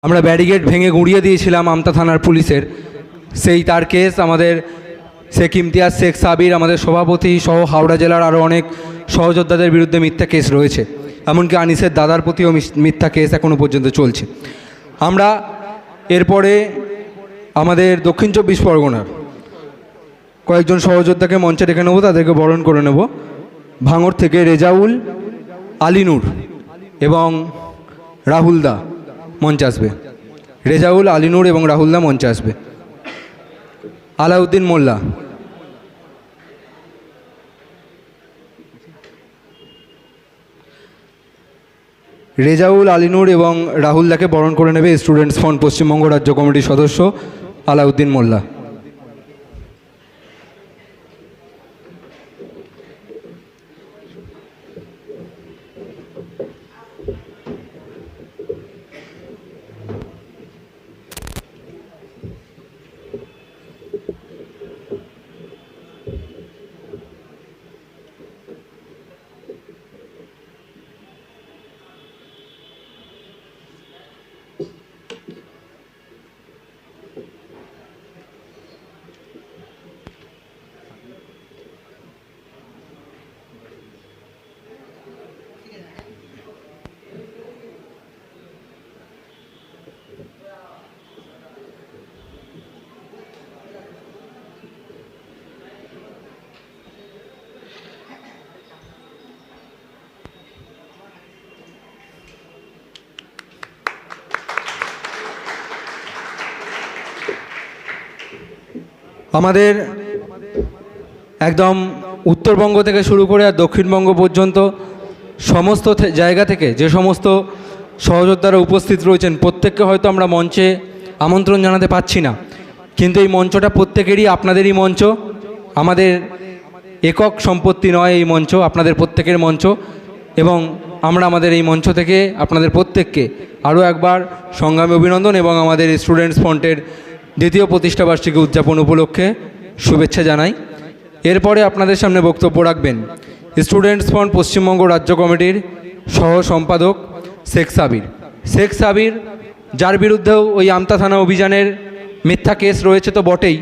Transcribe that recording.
আমরা ব্যারিকেড ভেঙে গুঁড়িয়ে দিয়েছিলাম আমতা থানার পুলিশের, সেই তার কেস আমাদের শেখ ইমতিয়াজ শেখ সাবির আমাদের সভাপতি সহ হাওড়া জেলার আরও অনেক সহযোদ্ধাদের বিরুদ্ধে মিথ্যা কেস রয়েছে। এমনকি আনিসের দাদার প্রতিও মিথ্যা কেস এখনও পর্যন্ত চলছে। আমরা এরপরে আমাদের দক্ষিণ চব্বিশ পরগনার কয়েকজন সহযোদ্ধাকে মঞ্চে ডেকে নেব, তাদেরকে বরণ করে নেব। ভাঙড় থেকে রেজাউল, আলিনুর এবং রাহুলদা মঞ্চে আসবে। রেজাউল, আলিনুর এবং রাহুলদা মঞ্চে আসবে। আলাউদ্দিন মোল্লা, রেজাউল, আলিনুর এবং রাহুলদাকে বরণ করে নেবে স্টুডেন্টস ফ্রন্ট পশ্চিমবঙ্গ রাজ্য কমিটির সদস্য আলাউদ্দিন মোল্লা। আমাদের একদম উত্তরবঙ্গ থেকে শুরু করে আর দক্ষিণবঙ্গ পর্যন্ত সমস্ত জায়গা থেকে যে সমস্ত সহযোদ্ধারা উপস্থিত রয়েছেন, প্রত্যেককে হয়তো আমরা মঞ্চে আমন্ত্রণ জানাতে পারছি না, কিন্তু এই মঞ্চটা প্রত্যেকেরই, আপনাদেরই মঞ্চ। আমাদের একক সম্পত্তি নয় এই মঞ্চ, আপনাদের প্রত্যেকের মঞ্চ। এবং আমরা আমাদের এই মঞ্চ থেকে আপনাদের প্রত্যেককে আরও একবার সংগ্রামী অভিনন্দন এবং আমাদের স্টুডেন্টস ফ্রন্টের দ্বিতীয় প্রতিষ্ঠাবার্ষিকী উদযাপন উপলক্ষে শুভেচ্ছা জানাই। এরপরে আপনাদের সামনে বক্তব্য রাখবেন স্টুডেন্টস ফ্রন্ট পশ্চিমবঙ্গ রাজ্য কমিটির সহ সম্পাদক শেখ সাবির। শেখ সাবির, যার বিরুদ্ধেও ওই আমতা থানা অভিযানের মিথ্যা কেস রয়েছে তো বটেই,